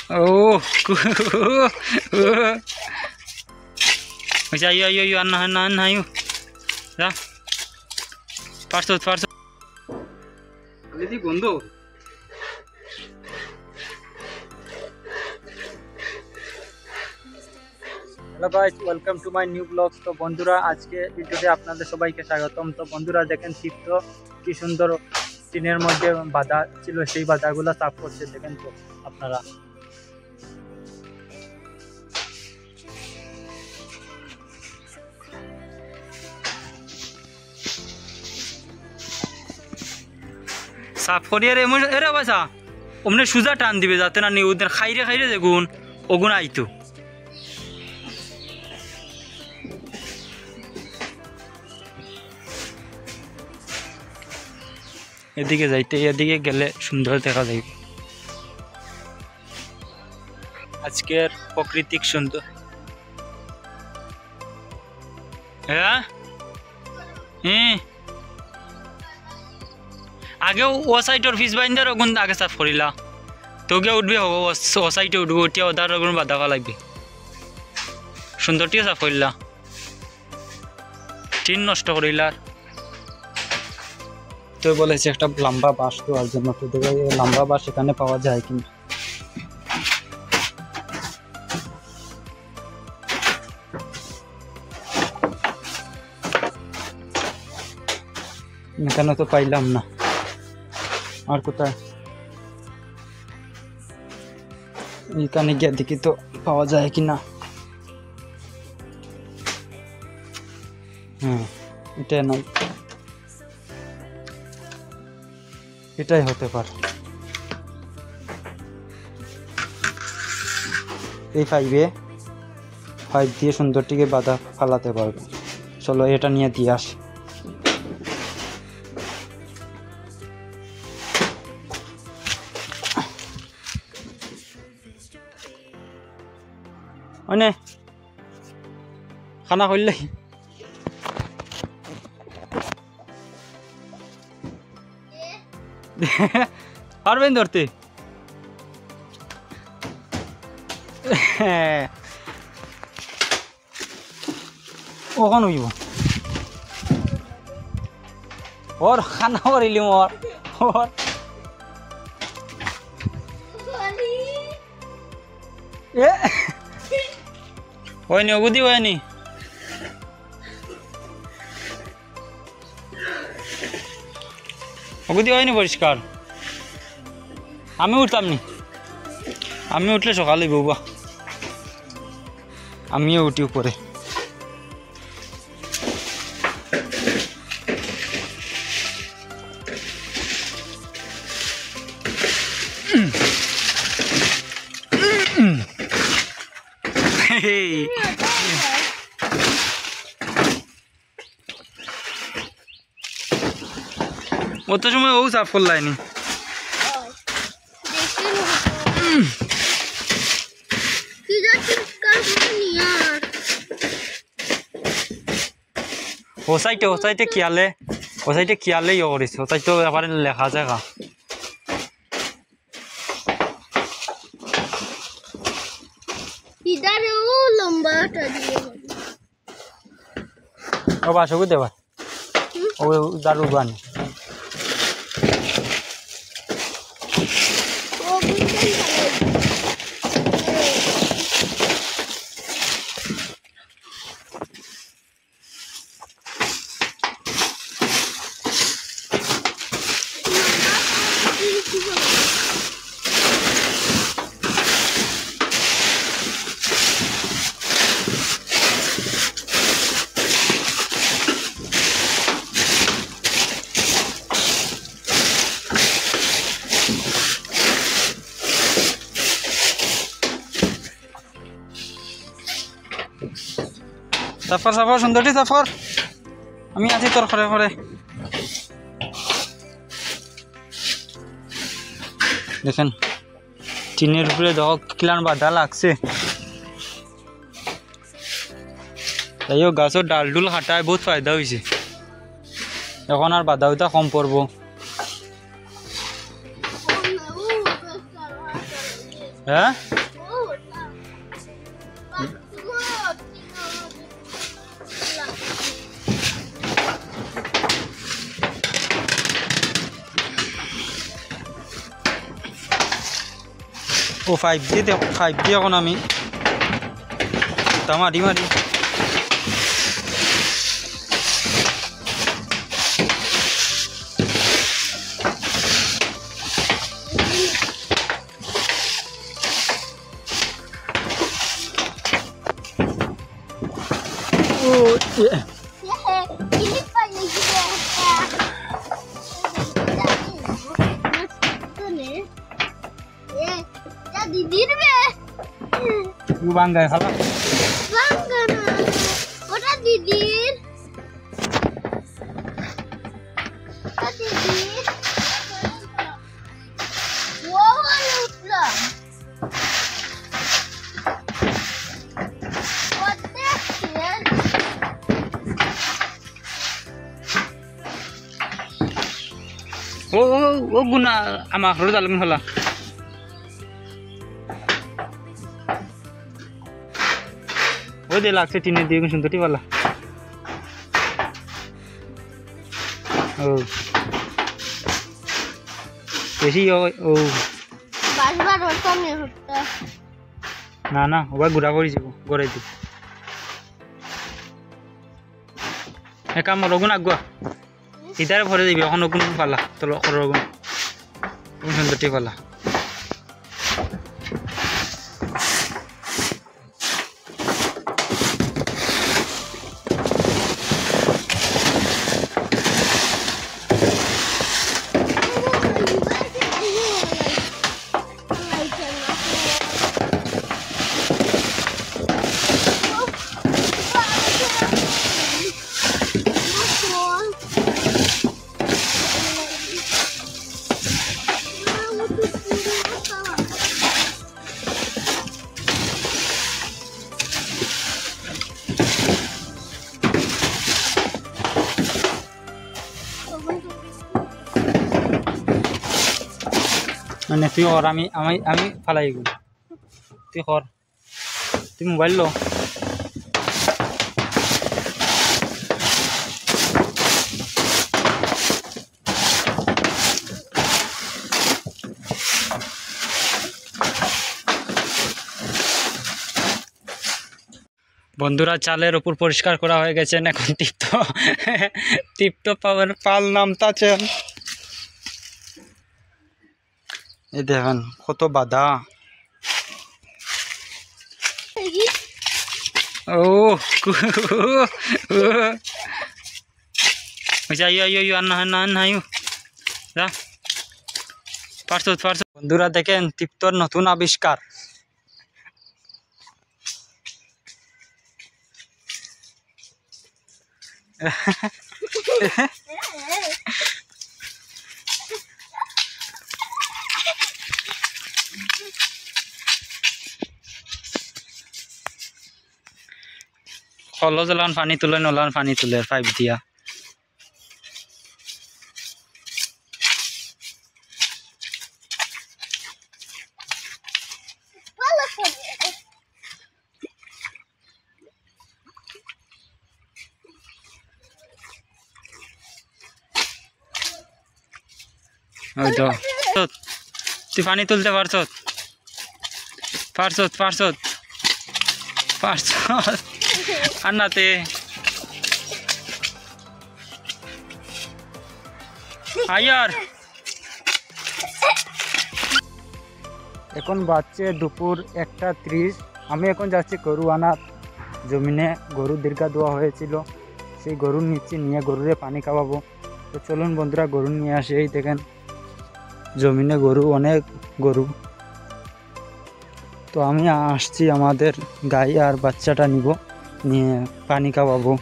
Oh, ayo ayo ayo anak ayo, ya, parso. Ini bondo. Hello guys welcome to my new blog. तो बंधुरा आज के भिडियोते आपनादेर सबाइके स्वागतम। तो बंधुरा देखें शीत तो कि सुंदर टीनेर मध्य बाधा छिलो सेई बाधागुलो साफ करछे देखें तो आपनारा। साफ करिए रे एरा बासा ओमने सुजा टान दिबे जाते ना नी ओদের খাইরে খাইরে দেখুন ওগুন আইতো। এদিকে যাইতে এদিকে গেলে সুন্দর দেখা যাবে। আজকের প্রাকৃতিক সুন্দর হ্যাঁ আগে ও সাইডের ফিস বাইন্দার ওগুন আগে সাফ করিলা তো গিয়ে উঠবে হবো ও সাইডে উঠবো উঠিয়া ওদার ওগুন বাধা লাগবে সুন্দরটিও সাফ করিলা টিন নষ্ট করিলা। তো বলেছে একটা লম্বা বাঁশ দেওয়ার জন্য, তো দেখো এই লম্বা বাঁশ এখানে পাওয়া যায় কিনা। এখানে তো পাইলাম না, আর কোথায় এখানে গিয়ে দেখি তো পাওয়া যায় কিনা। এটা নাই, এটাই হতে পারে। এই পাইপ দিয়ে সুন্দরটিকে বাধা ফালাতে পারবে। চলো এটা নিয়ে দিয়ে আসি। মানে খানা করলে পারবেন ধরতে? কখন হইব ওর খানা করিলি ওর হয়নি অবধি হয়নি। অবধি হয়নি পরিষ্কার। আমি উঠতাম নি, আমি উঠলে সকালে বউবা আমিও উঠি উপরে। অত সময় ও সাফ করলাইনি। ও সাইটে খেয়ালে ইয়ে করিস ও সাইটে ব্যাপারে লেখা জায়গা ও বাসকে দেবা ও দারু বানি সাফর সুন্দরটি সাফর। আমি আছি তোর ঘরে ঘরে। দেখেন টিনের উপরে দেখো কিলান বাধা লাগছে। তাই গাছের ডাল ডুল হাঁটায় বহুত ফায়দা হয়েছে। এখন আর বাধা উধা কম পড়বো। হ্যাঁ ও 5G এখন আমি মারি মারি বাঙ্গায় খালা ওটা দিদির ও গুনা আমার ঘরে দালগুন হলা ও দে লাগছে টিনের দিয়ে সুন্দর টিপালা ও বেশি ও বারবার ওটা নিয়ে হচ্ছে না না ওবার ঘুরা করে যাব গড়াই দিব একাম রগুন আগুয়া ইদারে ভরে দিবি এখন রগুন পালা তোর রগুন সুন্দর টিপালা মানে তুই ওর আমি আমি ফালাই গেল তুই কর তুই মোবাইল লো বন্ধুরা চালের উপর পরিষ্কার করা হয়ে গেছে এখন টিপতো পাল নামতাছেন এই দেখেন কত বাধা ও বন্ধুরা দেখেন টিপতোর নতুন আবিষ্কার কল জ্বালান পানি তুলে নলান পানি তুলে পাইপ দিয়া ওই তো তুই পানি তুলতে পারছত আন্নাতে আয়ার এখন বাজছে দুপুর 1:30 আমি এখন যাচ্ছি গরু আনার জমিনে গরু দীর্ঘা দেওয়া হয়েছিল সেই গরুর নিচ্ছি নিয়ে গরুরে পানি খাওয়াবো তো চলুন বন্ধুরা গরু নিয়ে আসি এই দেখেন জমিনে গরু অনেক গরু তো আমি আসছি আমাদের গাই আর বাচ্চাটা নিব নিয়ে পানি খাওয়াবো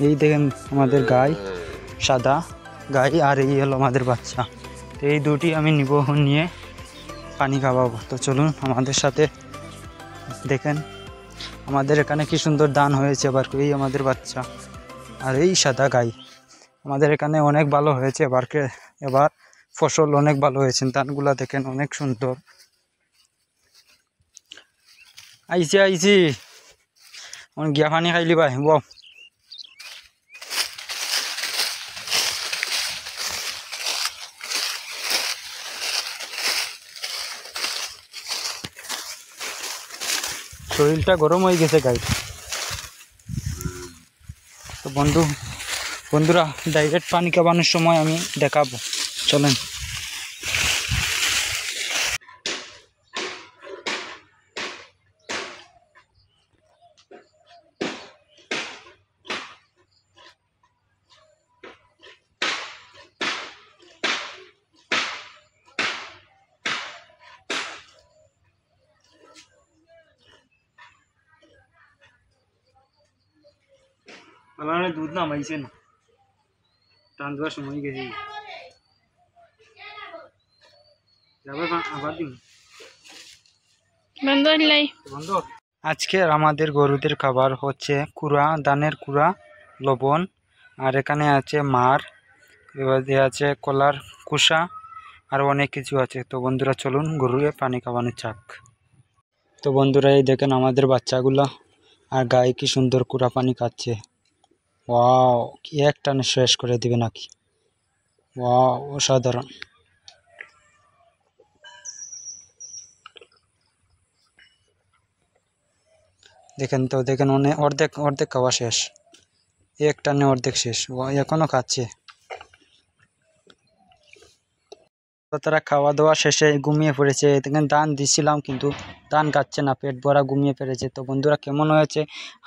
এই দেখেন আমাদের গাই সাদা গাই আর এই হলো আমাদের বাচ্চা তো এই দুটি আমি নিব নিয়ে পানি খাওয়াবো তো চলুন আমাদের সাথে দেখেন আমাদের এখানে কি সুন্দর ধান হয়েছে এবার এই আমাদের বাচ্চা আর এই সাদা গাই আমাদের এখানে অনেক ভালো হয়েছে এবার ফসল অনেক ভালো হয়েছে ধানগুলা দেখেন অনেক সুন্দর আইছি আইছি গিয়া পানি খাইলি ভাই বউ শরীরটা গরম হয়ে গেছে গাইড। তো বন্ধুরা ডাইরেক্ট পানি খাওয়ানোর সময় আমি দেখাবো, চলেন। দুধ নামাইছে না, টান দেওয়ার সময় গেছি আবার দিন বন্ধ। আজকে আমাদের গরুদের খাবার হচ্ছে কুড়া, ধানের কুড়া, লবণ, আর এখানে আছে মার, এবার দিয়ে আছে কলার কুসা, আর অনেক কিছু আছে। তো বন্ধুরা চলুন গরুকে পানি খাওয়ানো চাক। তো বন্ধুরা এই দেখেন আমাদের বাচ্চাগুলো আর গায়ে কি সুন্দর কুড়া পানি খাচ্ছে। ওয়াও, কি একটানে শেষ করে দিবে নাকি, ওয়াও অসাধারণ। দেখেন তো দেখেন অর্ধেক অর্ধেক খাওয়া শেষ, এক টানে অর্ধেক শেষ, এখনো খাচ্ছে। তো তারা খাওয়া দাওয়া শেষে ঘুমিয়ে পড়েছে। দেখেন ধান দিছিলাম কিন্তু ধান খাচ্ছে না, পেট ভরা ঘুমিয়ে পড়েছে। তো বন্ধুরা কেমন হয়েছে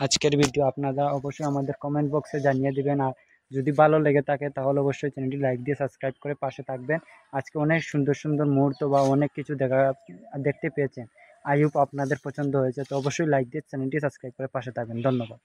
আজকের ভিডিও আপনারা অবশ্যই আমাদের কমেন্ট বক্সে জানিয়ে দিবেন। আর যদি ভালো লেগে থাকে তাহলে অবশ্যই চ্যানেলটি লাইক দিয়ে সাবস্ক্রাইব করে পাশে থাকবেন। আজকে অনেক সুন্দর সুন্দর মুহূর্ত বা অনেক কিছু দেখতে পেয়েছেন। আই হোপ আপনাদের পছন্দ হয়েছে। তো অবশ্যই লাইক দিয়ে চ্যানেলটি সাবস্ক্রাইব করে পাশে থাকবেন। ধন্যবাদ।